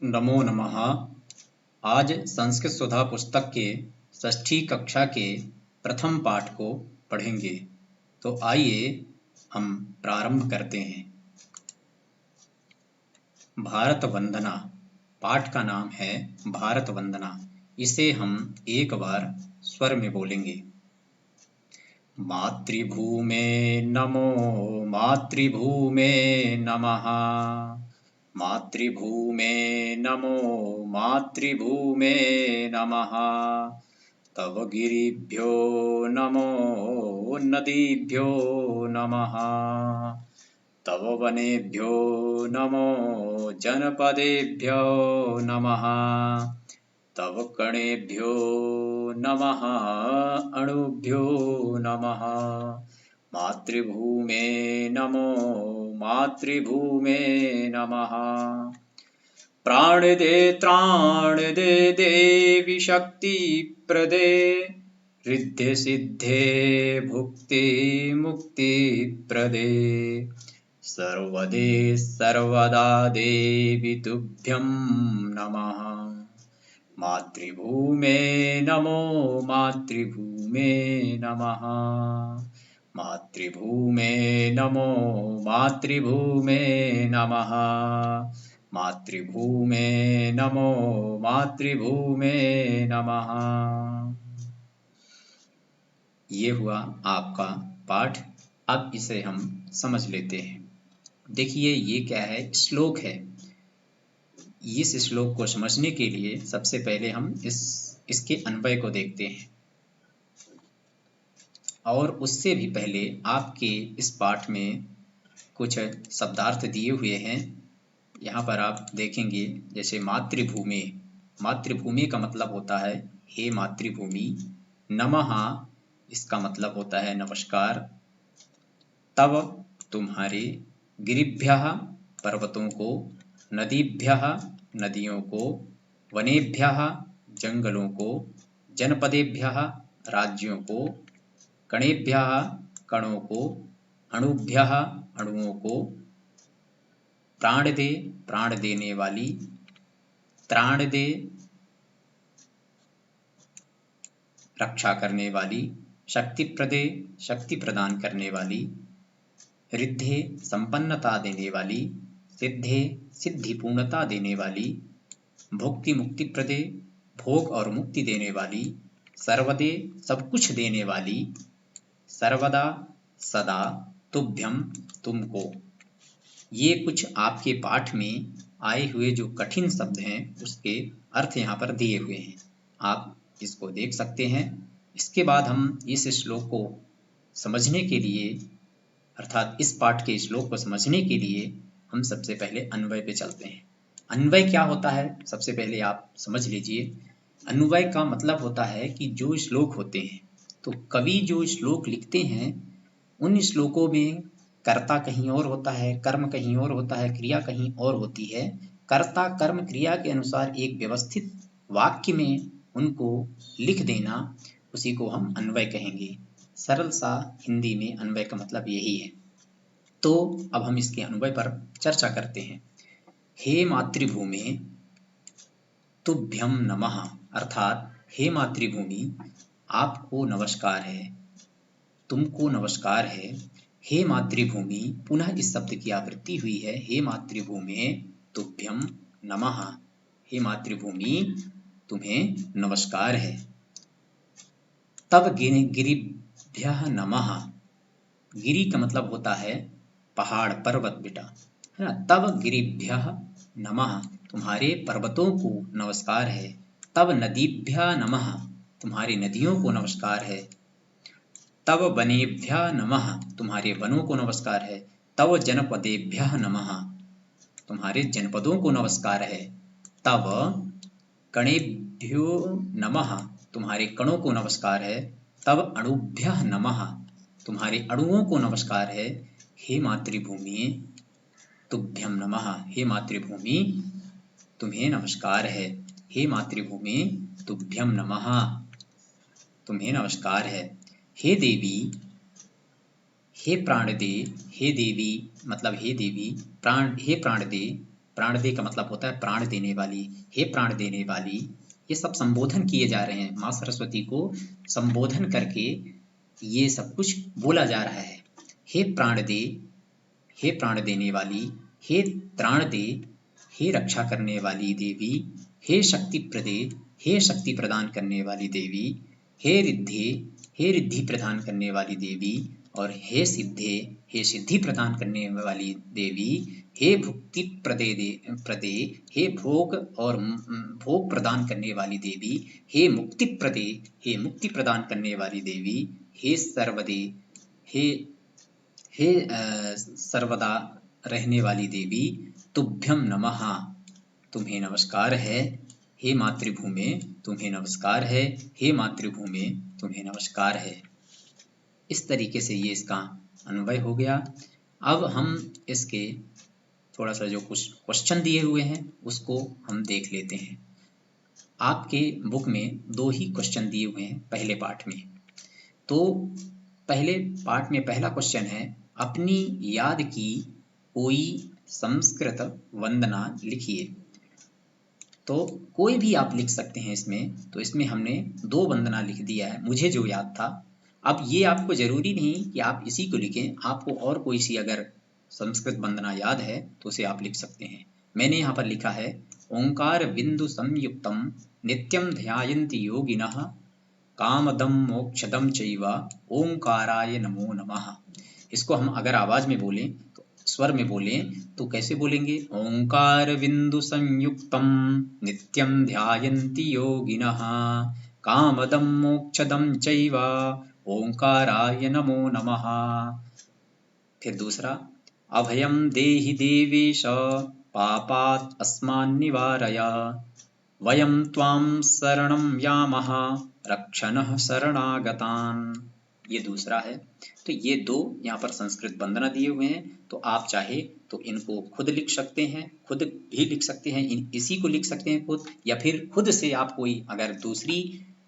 नमो नमः। आज संस्कृत सुधा पुस्तक के षष्ठी कक्षा के प्रथम पाठ को पढ़ेंगे। तो आइए हम प्रारंभ करते हैं। भारत वंदना। पाठ का नाम है भारत वंदना। इसे हम एक बार स्वर में बोलेंगे। मातृभूमे नमो मातृभूमे नमः। मातृभूमे नमो मातृभूमे नमः। तव गिरिभ्यो नमो नदीभ्यो नमः। तव वनेभ्यो नमो जनपदेभ्यो नमः। तव कणेभ्यो नमः अणुभ्यो नमः। मातृभूमे नमो मातृभूमे नमः। प्राणदे त्राणदे देवी शक्तिप्रदे। रिद्धे सिद्धे भुक्ति मुक्तिप्रदे। सर्वदे सर्वदा देवी तुभ्यं नमः। मातृभूमे नमो मातृभूमे नमः। मातृभूमे नमो मातृभूमे नमः। मातृभूमे नमो मातृभूमे नमः। ये हुआ आपका पाठ। अब इसे हम समझ लेते हैं। देखिए ये क्या है, श्लोक है। इस श्लोक को समझने के लिए सबसे पहले हम इसके अन्वय को देखते हैं, और उससे भी पहले आपके इस पाठ में कुछ शब्दार्थ दिए हुए हैं। यहाँ पर आप देखेंगे, जैसे मातृभूमि। मातृभूमि का मतलब होता है हे मातृभूमि। नमः इसका मतलब होता है नमस्कार। तव तुम्हारे, गिरिभ्यः पर्वतों को, नदीभ्यः नदियों को, वनेभ्यः जंगलों को, जनपदेभ्यः राज्यों को, कणेभ्यः कणों को, अणुभ्यः अणुओं को, प्राणदे प्राण देने वाली, त्राणदे रक्षा करने वाली, शक्तिप्रदे शक्ति प्रदान करने वाली, रिद्धे संपन्नता देने वाली, सिद्धे सिद्धि पूर्णता देने वाली, भुक्ति मुक्ति प्रदे भोग और मुक्ति देने वाली, सर्वदे सब कुछ देने वाली, सर्वदा सदा, तुभ्यम तुमको। ये कुछ आपके पाठ में आए हुए जो कठिन शब्द हैं उसके अर्थ यहाँ पर दिए हुए हैं, आप इसको देख सकते हैं। इसके बाद हम इस श्लोक को समझने के लिए, अर्थात इस पाठ के श्लोक को समझने के लिए हम सबसे पहले अन्वय पे चलते हैं। अन्वय क्या होता है, सबसे पहले आप समझ लीजिए। अन्वय का मतलब होता है कि जो श्लोक होते हैं, तो कवि जो श्लोक लिखते हैं उन श्लोकों में कर्ता कहीं और होता है, कर्म कहीं और होता है, क्रिया कहीं और होती है। कर्ता कर्म क्रिया के अनुसार एक व्यवस्थित वाक्य में उनको लिख देना, उसी को हम अन्वय कहेंगे। सरल सा हिंदी में अन्वय का मतलब यही है। तो अब हम इसके अन्वय पर चर्चा करते हैं। हे मातृभूमि तुभ्यम नमः, अर्थात हे मातृभूमि आपको नमस्कार है, तुमको नमस्कार है। हे मातृभूमि, पुनः इस शब्द की आवृत्ति हुई है। हे मातृभूमि तुभ्यम नमः। हे मातृभूमि तुम्हें नमस्कार है। तब गिरिभ्यः नमः। गिरि का मतलब होता है पहाड़, पर्वत बेटा, है ना। तब गिरिभ्यः नमः, तुम्हारे पर्वतों को नमस्कार है। तब नदीभ्यः नमः, तुम्हारी नदियों को नमस्कार है। तब वनेभ्यः नमः, तुम्हारे वनों को नमस्कार है। तब जनपदेभ्यः नमः, तुम्हारे जनपदों को नमस्कार है। तब कणेभ्यो नमः, तुम्हारे कणों को नमस्कार है। तब अणुभ्यः नमः, तुम्हारे अणुओं को नमस्कार है। हे मातृभूमि तुभ्यम नमः, हे मातृभूमि तुम्हें नमस्कार है। हे मातृभूमि तुभ्यम नमः, तुम्हें नमस्कार है। हे देवी, हे प्राणदे, हे देवी मतलब हे देवी, प्राण हे प्राणदे, प्राण दे का मतलब होता है प्राण देने वाली, हे प्राण देने वाली। ये सब संबोधन किए जा रहे हैं, माँ सरस्वती को संबोधन करके ये सब कुछ बोला जा रहा है। हे प्राण दे, हे प्राण देने वाली, हे त्राण दे, हे रक्षा करने वाली देवी, हे शक्ति प्रदे, हे शक्ति प्रदान करने वाली देवी, हे रिद्धे, हे रिद्धि प्रदान करने वाली देवी, और हे सिद्धे, हे सिद्धि प्रदान करने वाली देवी, हे भुक्ति प्रदे, हे भोग और भोग प्रदान करने वाली देवी, हे मुक्ति प्रदे, हे मुक्ति प्रदान करने वाली देवी, हे सर्वदे, हे सर्वदा रहने वाली देवी, तुभ्यम नमः, तुम्हें नमस्कार है। हे मातृभूमि, तुम्हें नमस्कार है। हे मातृभूमि, तुम्हें नमस्कार है। इस तरीके से ये इसका अन्वय हो गया। अब हम इसके थोड़ा सा जो कुछ क्वेश्चन दिए हुए हैं उसको हम देख लेते हैं। आपके बुक में 2 ही क्वेश्चन दिए हुए हैं पहले पार्ट में। तो पहले पार्ट में पहला क्वेश्चन है, अपनी याद की कोई संस्कृत वंदना लिखिए। तो कोई भी आप लिख सकते हैं इसमें। तो इसमें हमने 2 वंदना लिख दिया है, मुझे जो याद था। अब ये आपको जरूरी नहीं कि आप इसी को लिखें, आपको और कोई सी अगर संस्कृत वंदना याद है तो उसे आप लिख सकते हैं। मैंने यहाँ पर लिखा है, ओंकार बिंदु संयुक्तम नित्यम ध्यायन्ति योगिनः कामदम मोक्षदम चैव ओंकाराय नमो नमः। इसको हम अगर आवाज में बोलें तो स्वर में बोलें तो कैसे बोलेंगे? ओंकार बिंदु संयुक्तम नित्यम ध्यायन्ति योगिनः कामदम मोक्षदम चैव ओंकाराय नमो नमः। फिर दूसरा, अभयम देहि देवेश पापात् अस्मान् निवारय वयं त्वां शरणं यामः रक्षणः शरणागतान्। ये दूसरा है। तो ये 2 यहाँ पर संस्कृत वंदना दिए हुए हैं। तो आप चाहे तो इनको खुद लिख सकते हैं, खुद भी लिख सकते हैं, इसी को लिख सकते हैं खुद, या फिर खुद से आप कोई अगर दूसरी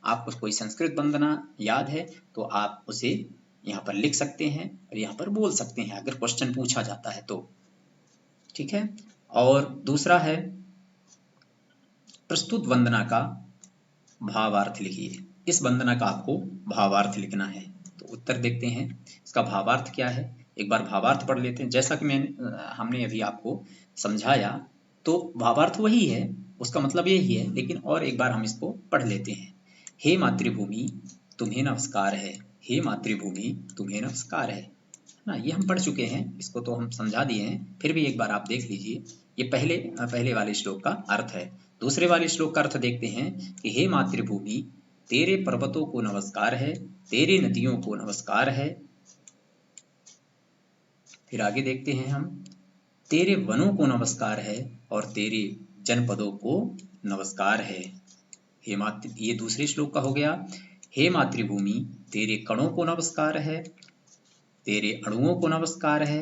आपको कोई संस्कृत वंदना याद है तो आप उसे यहाँ पर लिख सकते हैं और यहाँ पर बोल सकते हैं अगर क्वेश्चन पूछा जाता है तो। ठीक है। और दूसरा है, प्रस्तुत वंदना का भावार्थ लिखिए। इस वंदना का आपको भावार्थ लिखना है। तो उत्तर देखते हैं, इसका भावार्थ क्या है। एक बार भावार्थ पढ़ लेते हैं। जैसा कि हमने अभी आपको समझाया, तो भावार्थ वही है, उसका मतलब यही है, लेकिन और एक बार हम इसको पढ़ लेते हैं। हे मातृभूमि, तुम्हें नमस्कार है। हे मातृभूमि, तुम्हें नमस्कार है ना। ये हम पढ़ चुके हैं, इसको तो हम समझा दिए हैं, फिर भी एक बार आप देख लीजिए। ये पहले वाले श्लोक का अर्थ है। दूसरे वाले श्लोक का अर्थ देखते हैं कि हे मातृभूमि, तेरे पर्वतों को नमस्कार है, तेरे नदियों को नमस्कार है। फिर आगे देखते हैं हम, तेरे वनों को नमस्कार है और तेरे जनपदों को नमस्कार है। ये दूसरे श्लोक का हो गया। हे मातृभूमि, तेरे कणों को नमस्कार है, तेरे अणुओं को नमस्कार है।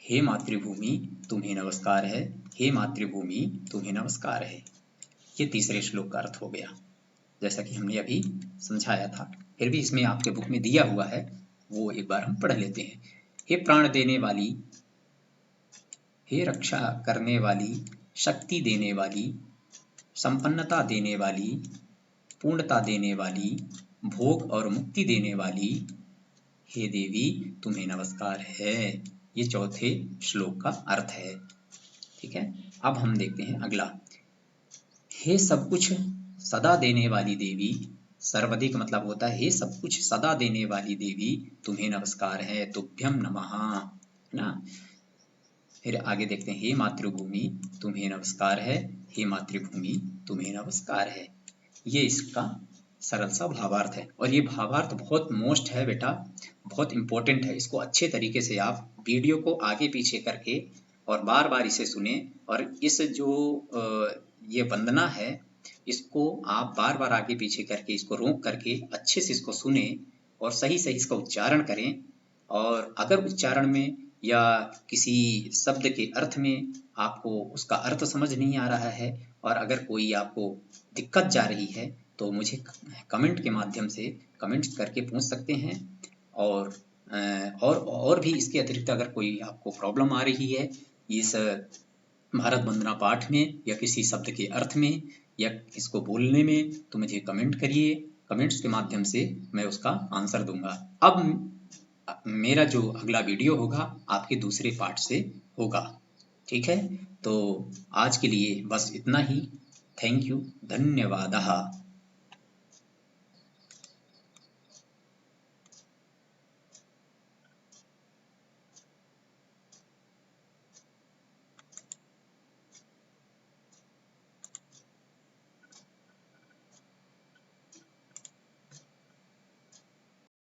हे मातृभूमि, तुम्हें नमस्कार है। हे मातृभूमि, तुम्हें नमस्कार है। ये तीसरे श्लोक का अर्थ हो गया, जैसा कि हमने अभी समझाया था। फिर भी इसमें आपके बुक में दिया हुआ है, वो एक बार हम पढ़ लेते हैं। हे प्राण देने वाली, हे रक्षा करने वाली, शक्ति देने वाली, संपन्नता देने वाली, पूर्णता देने वाली, भोग और मुक्ति देने वाली, हे देवी, तुम्हें नमस्कार है। ये चौथे श्लोक का अर्थ है। ठीक है। अब हम देखते हैं अगला। हे सब कुछ सदा देने वाली देवी, सर्वदे का मतलब होता है हे सब कुछ सदा देने वाली देवी, तुम्हें नमस्कार है। तुभ्यम नमः ना। फिर आगे देखते हैं, हे मातृभूमि, तुम्हें नमस्कार है। हे मातृभूमि, तुम्हें नमस्कार है। ये इसका सरल सा भावार्थ है। और ये भावार्थ बहुत मोस्ट है बेटा, बहुत इंपॉर्टेंट है। इसको अच्छे तरीके से आप वीडियो को आगे पीछे करके और बार बार इसे सुने, और इस जो ये वंदना है इसको आप बार बार आगे पीछे करके, इसको रोक करके अच्छे से इसको सुने और सही सही इसका उच्चारण करें। और अगर उच्चारण में या किसी शब्द के अर्थ में आपको उसका अर्थ समझ नहीं आ रहा है, और अगर कोई आपको दिक्कत जा रही है, तो मुझे कमेंट के माध्यम से कमेंट करके पूछ सकते हैं। और भी इसके अतिरिक्त अगर कोई आपको प्रॉब्लम आ रही है इस भारत वंदना पाठ में या किसी शब्द के अर्थ में या इसको बोलने में, तो मुझे कमेंट करिए। कमेंट्स के माध्यम से मैं उसका आंसर दूंगा। अब मेरा जो अगला वीडियो होगा आपके दूसरे पार्ट से होगा। ठीक है, तो आज के लिए बस इतना ही। थैंक यू, धन्यवादः।